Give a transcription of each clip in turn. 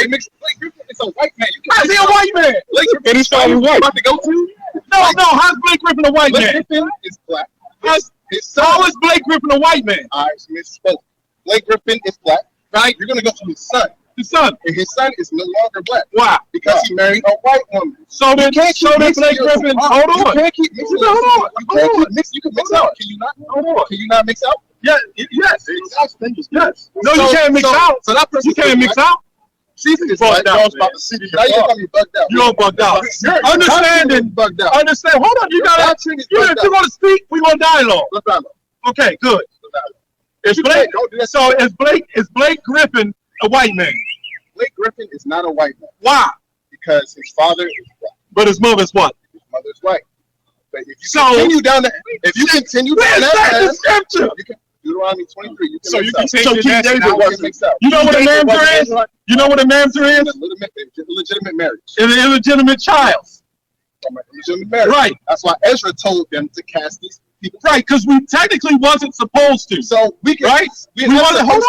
They mix Blake Griffin. It's a white man. How's he a white man? Blake Griffin. And he's starting white. About to go to? No. How's Blake Griffin a white Blake man? Griffin is black. How is Blake Griffin a white man? I misspoke. Blake Griffin is black. Right? You're gonna go to his son. His son. And his son is no longer black. Why? Because he married a white woman. So then Blake Griffin. Hold on. You can't keep mixing. Hold on. You can mix out. Can you not? Hold on. Can you not mix out? Yes. Yes. No, you can't mix out. So that person you can't mix out. Season is bugged out. About the city. Now you're gonna be bugged out. You don't bugged out. Understanding. Bugged out. Understand. Hold on. You gotta. If you're gonna speak, we're gonna dialogue. Let's dialogue. Okay. Good. Is Blake Griffin a white man? Blake Griffin is not a white man. Why? Because his father is black. But his mother's what? His mother's white. But if you continue down that, the scripture. Deuteronomy 23. You can so mix you can out. take So your King David mix out. You know what a mamzer is? You know what a mamzer is? Illegitimate marriage. An illegitimate child. Illegitimate marriage. Right. That's why Ezra told them to cast these people. Right, because we technically wasn't supposed to. So we can. Right? We wasn't. Hold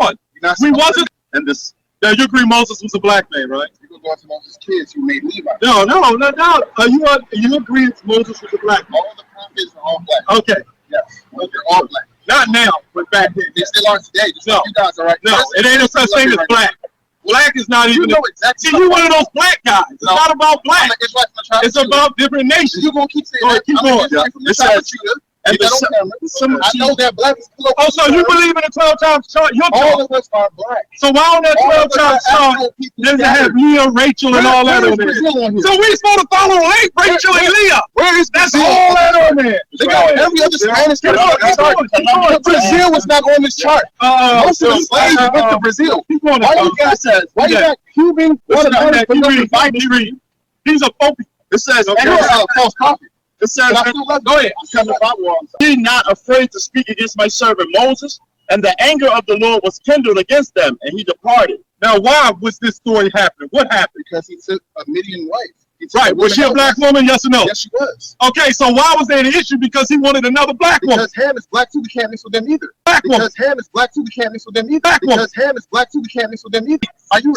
on. We wasn't. And this. Now you agree Moses was a black man, right? You go to Moses' kids who made Levi. No. You agree Moses was a black man? All the prophets are all black. Okay. Yes. They're all black. Not now, but back then. They still are today. Just like you guys are right. No, it ain't a such thing as black. Black is not even. You know exactly. See, you one of those black guys. It's not about black. It's about different nations. You're gonna keep saying that. Keep going. It says. I know that black is close. Oh, so you believe in the 12 tribes chart? All of us are black. So why on that 12 tribes chart does it have Leah, Rachel, and all that on there? So we're supposed to follow Rachel and Leah. Where is that's all that on there? They got every other Spanish country on this chart. Brazil was not on this chart. Most of the slaves went to Brazil. All you guys said, why you got Cuban? These are folk. It says false copy. It says, go ahead. Be not afraid to speak against my servant Moses, and the anger of the Lord was kindled against them, and he departed. Now, why was this story happening? What happened? Because he took a Midian wife. Right. Was she a black woman? Yes or no? Yes, she was. Okay, so why was there an issue? Because he wanted another black woman. Because Ham is black too, we can't mix with them either. Black woman. Because Ham is black too, we can't mix with them either. Black woman. Because Ham is black too, we can't mix with them either.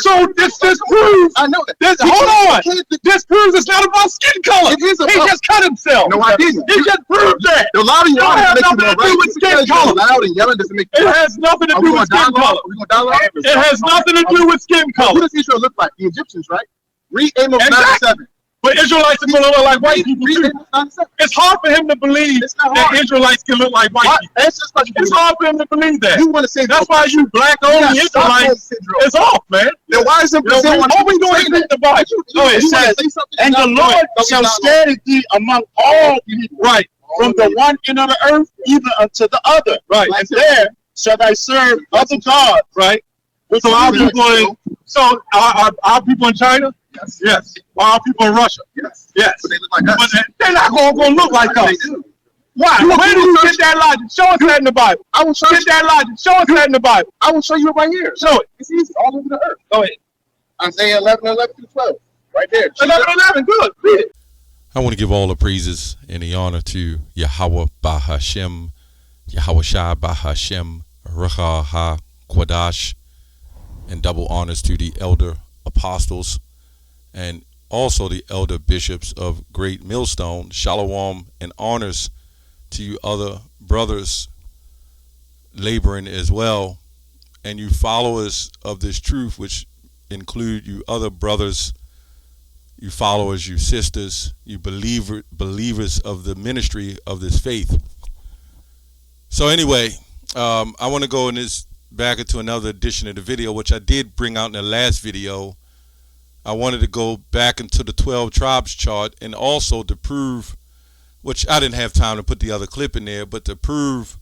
So this proves. I know that. Hold on. This proves it's not about skin color. It is about. He just cut himself. No, I didn't. He just proved that. A lot of you have nothing to do with skin color. Loud and yelling doesn't make. It has nothing to do with skin color. It has nothing to do with skin color. What does Israel look like? The Egyptians, right? Read Amos 9:7. But Israelites are going to look like white people too. It's hard for him to believe that Israelites can look like white people. It's hard for him to believe that. You want to say that's why you black-only Israelites is off, man. Then why is it Brazil? All we doing is read the Bible. It says, and the Lord shall scatter thee among all people, right, from the one end of the earth even unto the other, right, and there shall I serve other gods, right. So our people in China. Yes. Our people in Russia. Yes. But they look like us. But they're not going to look like us. Why? Where do you get that logic? Show us that in the Bible. I will show you that logic. Show us that in the Bible. I will show you it right here. Show it. It's easy. All over the earth. Go ahead. Isaiah 11:11-12. Right there. 11:11. Good. Read it. I want to give all the praises and the honor to Yahweh Bahashem, Yahweh Shai Bahashem, Rucha HaKwadash, and double honors to the elder apostles and also the elder bishops of Great Millstone. Shalom and honors to you other brothers laboring as well, and you followers of this truth, which include you other brothers, you followers, you sisters, you believers of the ministry of this faith. So anyway, I want to go in this back into another edition of the video, which I did bring out in the last video. I wanted to go back into the 12 tribes chart and also to prove, which I didn't have time to put the other clip in there, but to prove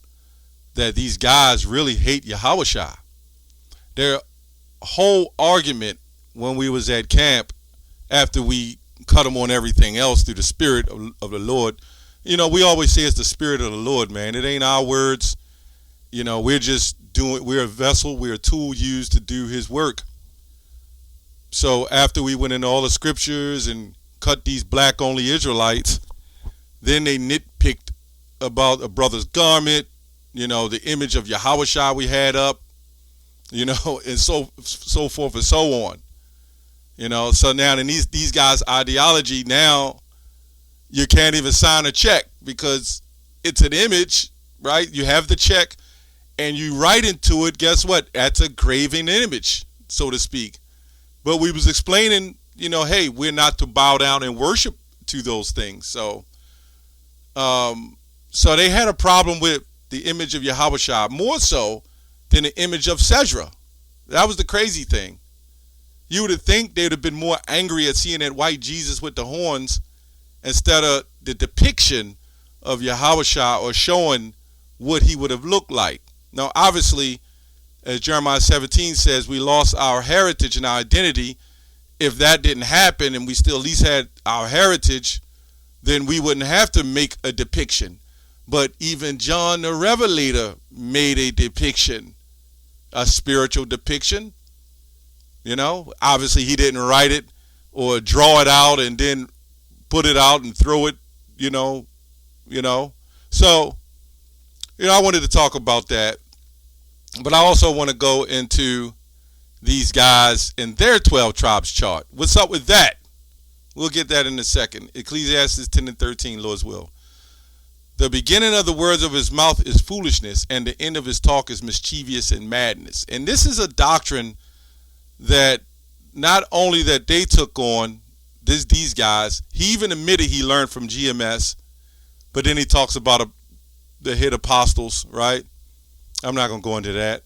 that these guys really hate Yahushua. Their whole argument when we was at camp, after we cut them on everything else through the spirit of the Lord, you know, we always say it's the spirit of the Lord, man. It ain't our words. You know, we're a vessel, we're a tool used to do his work. So after we went into all the scriptures and cut these black only Israelites, then they nitpicked about a brother's garment, you know, the image of Yahushua we had up, you know, and so forth and so on. You know, so now in these guys' ideology, now you can't even sign a check because it's an image, right? You have the check and you write into it, guess what? That's a graven image, so to speak. But we was explaining, you know, hey, we're not to bow down and worship to those things. So so they had a problem with the image of Yahweh, more so than the image of Sejra. That was the crazy thing. You would have think they would have been more angry at seeing that white Jesus with the horns instead of the depiction of Yahweh or showing what he would have looked like. Now, obviously, as Jeremiah 17 says, we lost our heritage and our identity. If that didn't happen and we still at least had our heritage, then we wouldn't have to make a depiction. But even John the Revelator made a depiction, a spiritual depiction. You know, obviously he didn't write it or draw it out and then put it out and throw it, you know. So, you know, I wanted to talk about that. But I also want to go into these guys in their 12 tribes chart. What's up with that? We'll get that in a second. Ecclesiastes 10 and 13, Lord's will. The beginning of the words of his mouth is foolishness, and the end of his talk is mischievous and madness. And this is a doctrine that not only that they took on, these guys, he even admitted he learned from GMS, but then he talks about the hit apostles, right? I'm not going to go into that.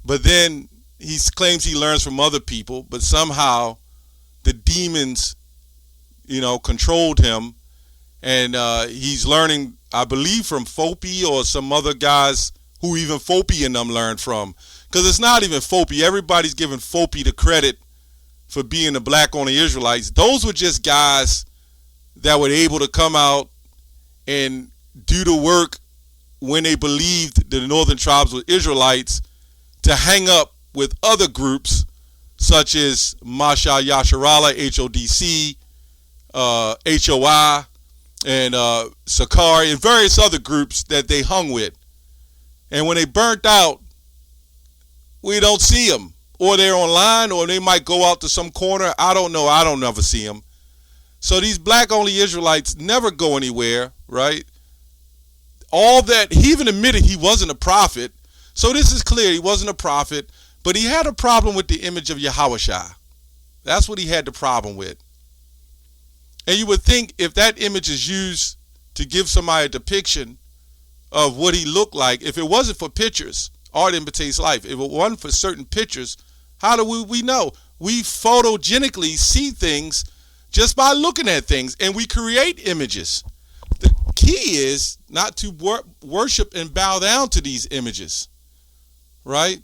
But then he claims he learns from other people, but somehow the demons, you know, controlled him. And he's learning, I believe, from Fopi or some other guys who even Fopi and them learned from. Because it's not even Fopi. Everybody's giving Fopi the credit for being the black-only Israelites. Those were just guys that were able to come out and do the work when they believed the northern tribes were Israelites to hang up with other groups such as Masha Yasharala, HODC, HOI, and Sakari, and various other groups that they hung with. And when they burnt out, we don't see them. Or they're online, or they might go out to some corner. I don't know. I don't never see them. So these black-only Israelites never go anywhere, right? All that, he even admitted he wasn't a prophet. So this is clear. He wasn't a prophet, but he had a problem with the image of Yahweh. That's what he had the problem with. And you would think if that image is used to give somebody a depiction of what he looked like, if it wasn't for pictures, art imitates life. If it wasn't for certain pictures, how do we know? We photogenically see things just by looking at things, and we create images. The key is not to worship and bow down to these images, right?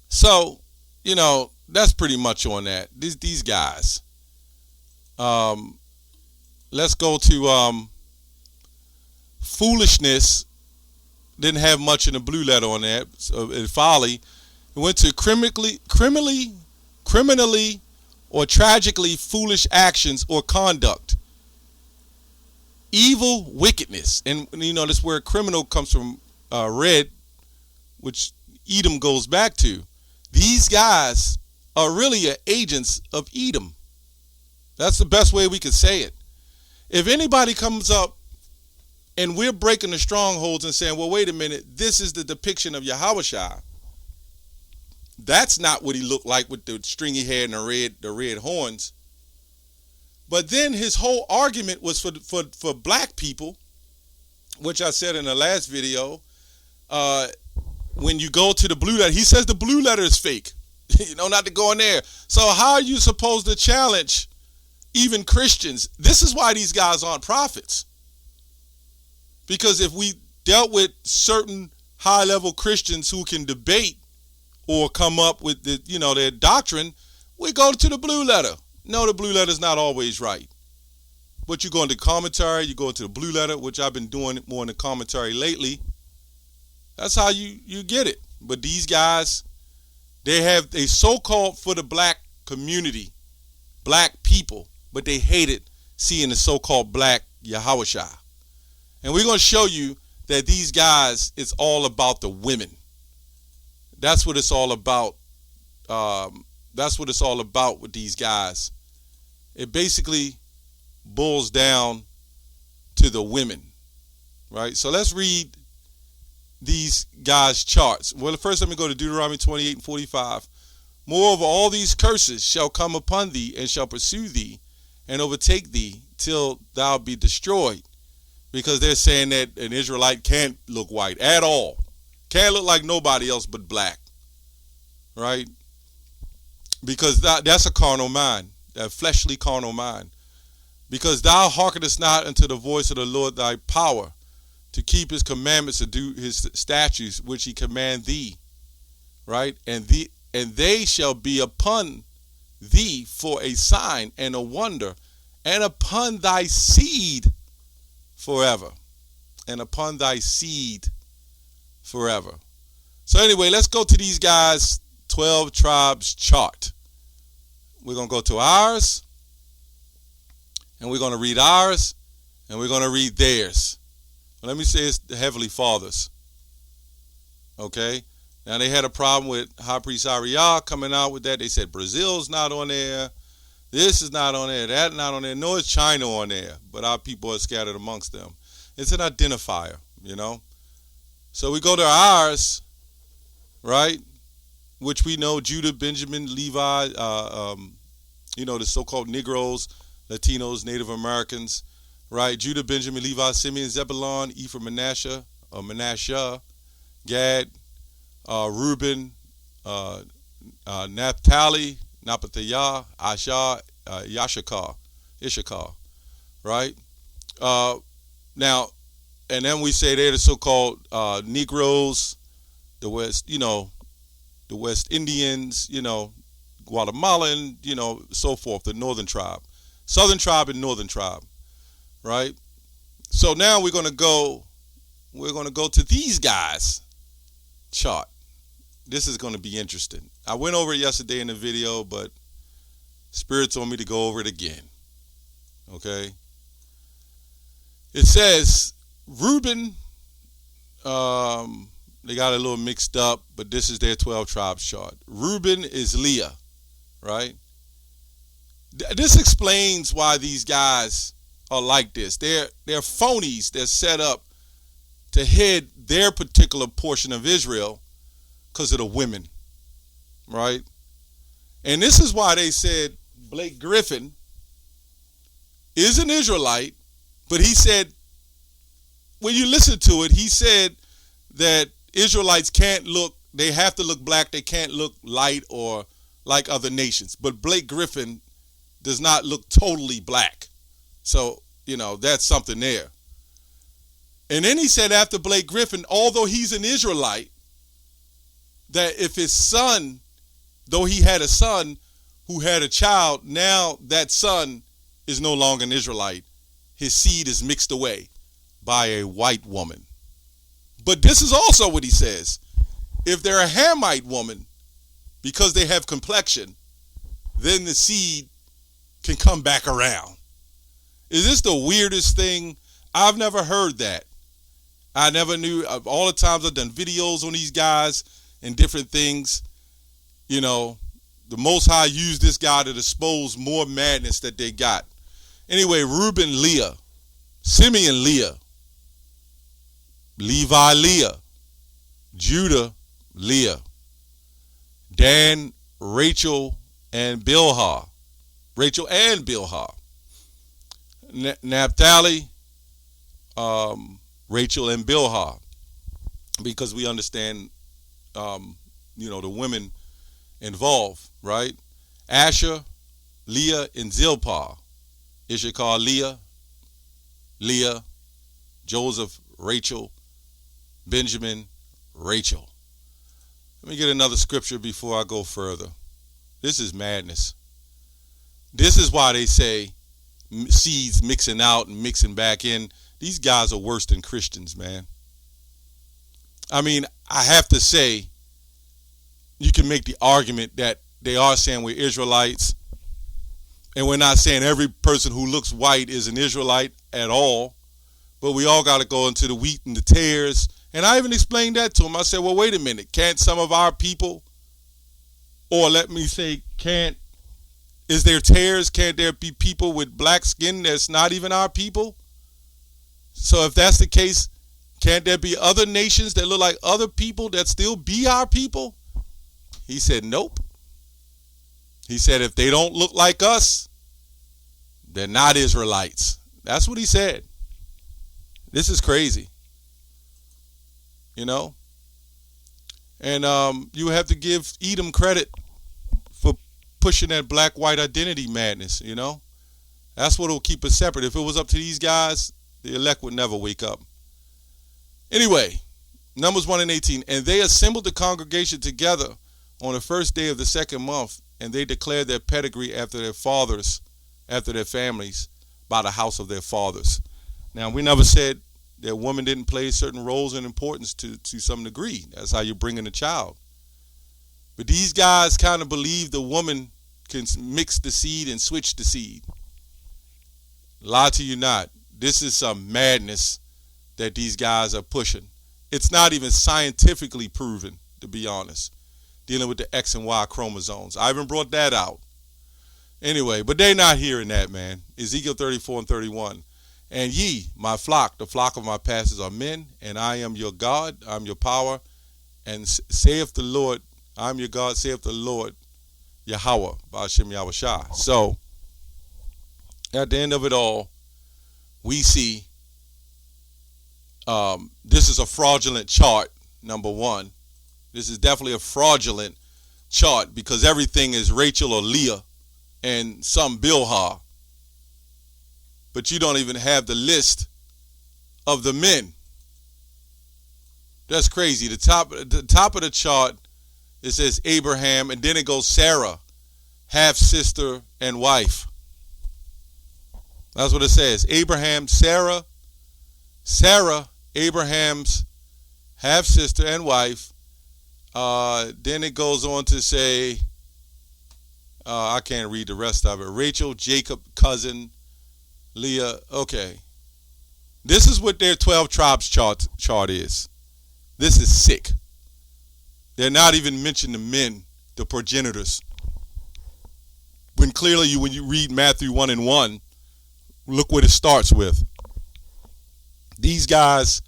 So, you know, that's pretty much on that. These guys. Let's go to foolishness. Didn't have much in the blue letter on that. So, folly. It went to criminally or tragically foolish actions or conduct. Evil wickedness. And, you know, this word criminal comes from red, which Edom goes back to. These guys are really agents of Edom. That's the best way we could say it. If anybody comes up and we're breaking the strongholds and saying, well, wait a minute, this is the depiction of Yahweh. That's not what he looked like with the stringy hair and the red horns. But then his whole argument was for black people, which I said in the last video. When you go to the blue letter, he says the blue letter is fake. You know, not to go in there. So how are you supposed to challenge even Christians? This is why these guys aren't prophets. Because if we dealt with certain high-level Christians who can debate or come up with their doctrine, we go to the blue letter. No, the blue letter is not always right. But you go into commentary, you go into the blue letter, which I've been doing more in the commentary lately. That's how you get it. But these guys, they have a so-called for the black community, black people, but they hated seeing the so-called black Yahweh. And we're going to show you that these guys, it's all about the women. That's what it's all about. That's what it's all about with these guys. It basically boils down to the women, right? So let's read these guys' charts. Well, first let me go to Deuteronomy 28 and 45. Moreover, all these curses shall come upon thee and shall pursue thee and overtake thee till thou be destroyed. Because they're saying that an Israelite can't look white at all. Can't look like nobody else but black. Right? Because that's a carnal mind. That fleshly carnal mind. Because thou hearkenest not unto the voice of the Lord thy power, to keep his commandments, to do his statutes, which he command thee. Right? And they shall be upon thee for a sign and a wonder, and upon thy seed forever. And upon thy seed forever. So anyway, let's go to these guys' 12 tribes chart. We're going to go to ours, and we're going to read ours, and we're going to read theirs. Well, let me say it's the Heavenly Fathers. Okay? Now, they had a problem with High Priest Ariel coming out with that. They said Brazil's not on there. This is not on there. That not on there. Nor is China on there. But our people are scattered amongst them. It's an identifier, you know. So we go to ours, right? Which we know Judah, Benjamin, Levi, the so-called Negroes, Latinos, Native Americans, right? Judah, Benjamin, Levi, Simeon, Zebulon, Ephraim, Manasseh, Gad, Reuben, Naphtali, Naphtaliah, Asher, Issachar, right? Now, and then we say they're the so-called Negroes, the West, the West Indians, Guatemalan, so forth, the Northern tribe, Southern tribe and Northern tribe, right? So now we're going to go to these guys' chart. This is going to be interesting. I went over it yesterday in the video, but Spirit told me to go over it again. Okay? It says Reuben, they got a little mixed up, but this is their 12 tribes chart. Reuben is Leah, right? This explains why these guys are like this. They're phonies. They're set up to head their particular portion of Israel because of the women, right? And this is why they said Blake Griffin is an Israelite, but he said, when you listen to it, he said that Israelites they have to look black, they can't look light or like other nations. But Blake Griffin does not look totally black. So, that's something there. And then he said after Blake Griffin, although he's an Israelite, that if his son, though he had a son who had a child, now that son is no longer an Israelite. His seed is mixed away by a white woman. But this is also what he says. If they're a Hamite woman, because they have complexion, then the seed can come back around. Is this the weirdest thing? I've never heard that. I never knew. All the times I've done videos on these guys and different things, the Most High used this guy to expose more madness that they got. Anyway, Reuben, Leah. Simeon, Leah. Levi, Leah. Judah, Leah. Dan, Rachel, and Bilhah. Rachel and Bilhah. Naphtali, Rachel and Bilhah. Because we understand, the women involved, right? Asher, Leah, and Zilpah. Issachar, Leah, Joseph, Rachel, Benjamin, Rachel. Let me get another scripture before I go further. This is madness. This is why they say seeds mixing out and mixing back in. These guys are worse than Christians, man. I mean, I have to say, you can make the argument that they are saying we're Israelites, and we're not saying every person who looks white is an Israelite at all, but we all got to go into the wheat and the tares And I even explained that to him. I said, well, wait a minute. Can't some of our people, or let me say, is there tares? Can't there be people with black skin that's not even our people? So if that's the case, can't there be other nations that look like other people that still be our people? He said, nope. He said, if they don't look like us, they're not Israelites. That's what he said. This is crazy. You know? And you have to give Edom credit for pushing that black-white identity madness, you know? That's what will keep us separate. If it was up to these guys, the elect would never wake up. Anyway, Numbers 1:18. And they assembled the congregation together on the first day of the second month, and they declared their pedigree after their fathers, after their families, by the house of their fathers. Now, we never said that women didn't play certain roles and importance to some degree. That's how you bring in a child. But these guys kind of believe the woman can mix the seed and switch the seed. Lie to you not. This is some madness that these guys are pushing. It's not even scientifically proven, to be honest, dealing with the X and Y chromosomes. I even brought that out. Anyway, but they're not hearing that, man. Ezekiel 34:31. And ye, my flock, the flock of my pastors are men, and I am your God, I'm your power, and saith the Lord, I'm your God, saith the Lord, Yahweh, Ba'ashem Yahushua. So, at the end of it all, we see this is a fraudulent chart, number one. This is definitely a fraudulent chart because everything is Rachel or Leah and some Bilhah. But you don't even have the list of the men. That's crazy. The top of the chart, it says Abraham, and then it goes Sarah, half-sister and wife. That's what it says. Abraham, Sarah, Abraham's half-sister and wife. Then it goes on to say, I can't read the rest of it. Rachel, Jacob, cousin, Leah. Okay. This is what their 12 tribes chart is. This is sick. They're not even mentioning the men, the progenitors. When clearly when you read Matthew 1:1, look what it starts with. These guys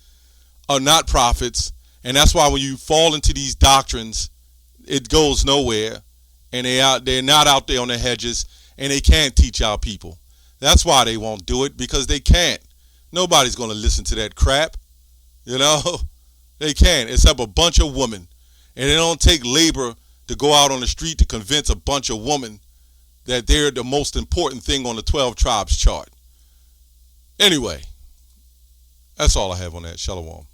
are not prophets, and that's why when you fall into these doctrines, it goes nowhere, and they're not out there on the hedges, and they can't teach our people. That's why they won't do it, because they can't. Nobody's going to listen to that crap. You know? They can't, except a bunch of women. And it don't take labor to go out on the street to convince a bunch of women that they're the most important thing on the 12 tribes chart. Anyway, that's all I have on that. Shalom.